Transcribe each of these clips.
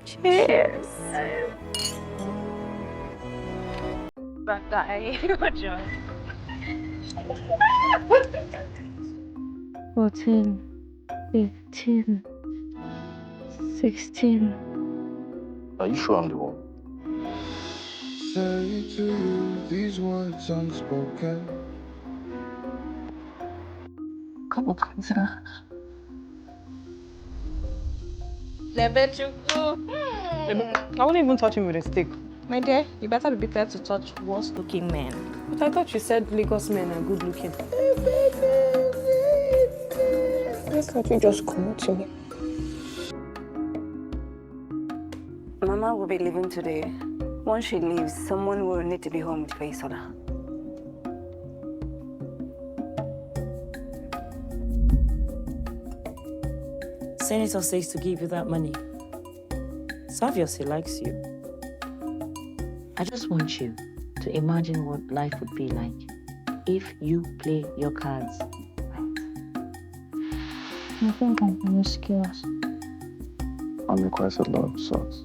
Cheers. But I 14, 15, 16. Are you sure I'm the one? Say to you these words unspoken. Come on, consider. I won't even touch him with a stick. My dear, you better be prepared to touch worse looking men. But I thought you said Lagos men are good looking. Why can't you just come to me? Mama will be leaving today. Once she leaves, someone will need to be home with Faisola. Senator says to give you that money. So obviously likes you. I just want you to imagine what life would be like if you play your cards right. I think I'm promiscuous. I'm requested a lot of sorts.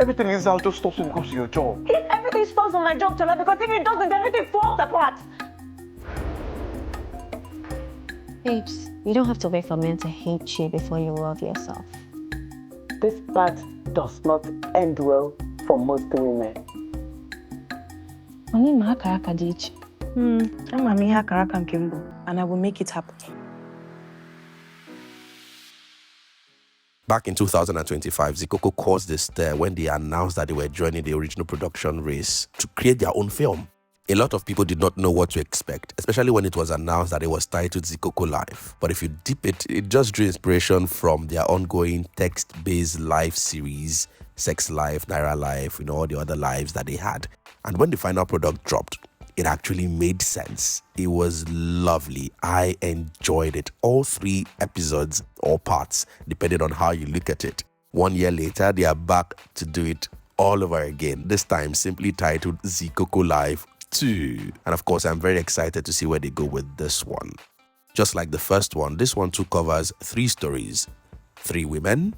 Everything is out just stops when it comes to your job. Everything falls on my job, Tola, because if it doesn't, everything falls apart. Babes, you don't have to wait for men to hate you before you love yourself. This part does not end well for most women. I'm Mami Hakaraka Kimbo, and I will make it happen. Back in 2025, Zikoko caused this stir when they announced that they were joining the original production race to create their own film. A lot of people did not know what to expect, especially when it was announced that it was titled Zikoko Life. But if you dip it, it just drew inspiration from their ongoing text-based life series, Sex Life, Naira Life, all the other lives that they had. And when the final product dropped, it actually made sense. It was lovely. I enjoyed it. All 3 episodes or parts, depending on how you look at it. 1 year later, they are back to do it all over again. This time simply titled Zikoko Life 2. And of course, I'm very excited to see where they go with this one. Just like the first one, this one too covers 3 stories. 3 women,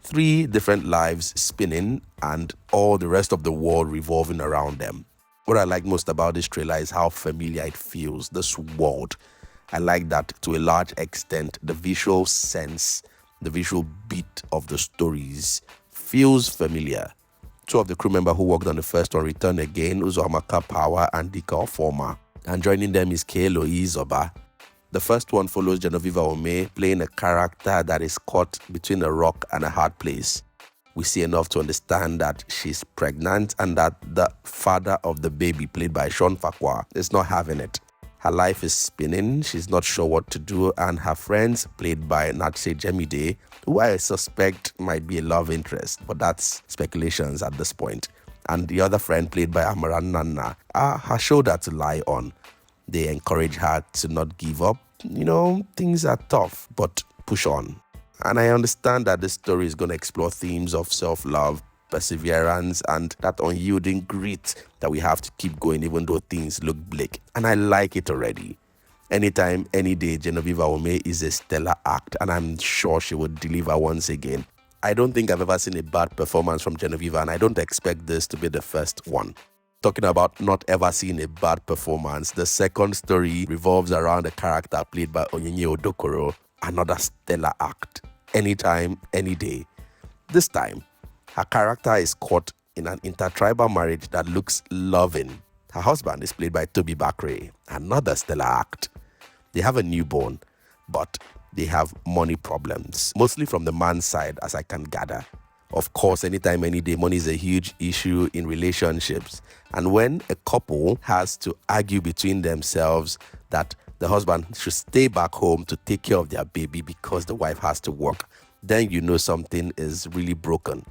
3 different lives spinning, and all the rest of the world revolving around them. What I like most about this trailer is how familiar it feels, this world. I like that to a large extent, the visual sense, the visual beat of the stories feels familiar. 2 of the crew members who worked on the first one return again, Uzoamaka Power and Dika Ofoma. And joining them is Kaelo Iyizoba. The first one follows Genoveva Umeh playing a character that is caught between a rock and a hard place. We see enough to understand that she's pregnant and that the father of the baby, played by Shawn Faqua, is not having it. Her life is spinning, she's not sure what to do, and her friends, played by Natse Jemide, who I suspect might be a love interest, but that's speculations at this point. And the other friend, played by Amaran Nana, are her shoulder to lie on. They encourage her to not give up. Things are tough, but push on. And I understand that this story is going to explore themes of self-love, perseverance, and that unyielding grit that we have to keep going even though things look bleak. And I like it already. Anytime, any day, Genoveva Umeh is a stellar act, and I'm sure she would deliver once again. I don't think I've ever seen a bad performance from Genoveva, and I don't expect this to be the first one. Talking about not ever seeing a bad performance, the second story revolves around a character played by Onyinye Odokoro, another stellar act. Anytime, any day. This time, her character is caught in an intertribal marriage that looks loving. Her husband is played by Tobi Bakre, another stellar act. They have a newborn, but they have money problems, mostly from the man's side, as I can gather. Of course, anytime, any day, money is a huge issue in relationships. And when a couple has to argue between themselves that the husband should stay back home to take care of their baby because the wife has to work, then you know something is really broken.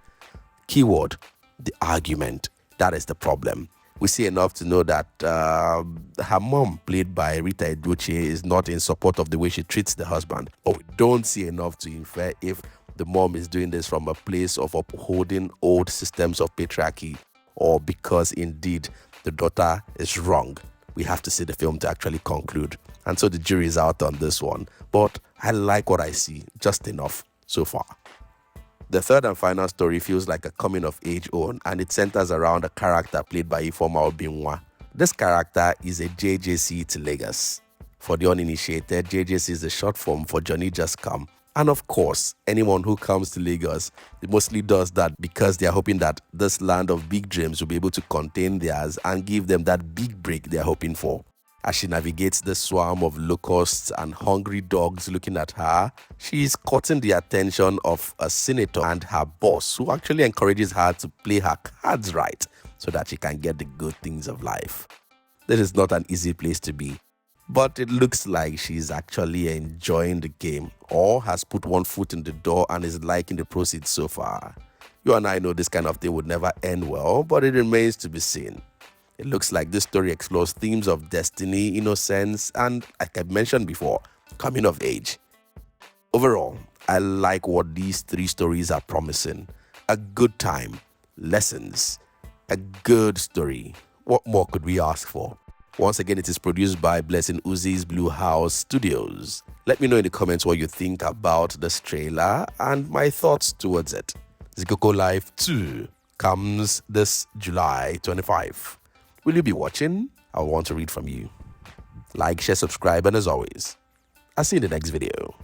Keyword, the argument. That is the problem. We see enough to know that her mom, played by Rita Edochie, is not in support of the way she treats the husband. But we don't see enough to infer if the mom is doing this from a place of upholding old systems of patriarchy or because indeed the daughter is wrong. We have to see the film to actually conclude. And so the jury is out on this one. But I like what I see, just enough so far. The third and final story feels like a coming-of-age own, and it centers around a character played by Ifeoma Obinwa. This character is a JJC to Lagos. For the uninitiated, JJC is the short form for Johnny Just Come. And of course, anyone who comes to Lagos, it mostly does that because they are hoping that this land of big dreams will be able to contain theirs and give them that big break they are hoping for. As she navigates the swarm of locusts and hungry dogs looking at her, she is courting the attention of a senator and her boss, who actually encourages her to play her cards right so that she can get the good things of life. This is not an easy place to be, but it looks like she's actually enjoying the game or has put one foot in the door and is liking the proceeds so far. You and I know this kind of thing would never end well, but it remains to be seen. It looks like this story explores themes of destiny, innocence, and, like I mentioned before, coming of age. Overall, I like what these three stories are promising. A good time, lessons, a good story. What more could we ask for? Once again, it is produced by Blessing Uzi's BluHouse Studios. Let me know in the comments what you think about this trailer and my thoughts towards it. Zikoko Life 2 comes this July 25. Will you be watching? I want to read from you. Like, share, subscribe, and as always, I'll see you in the next video.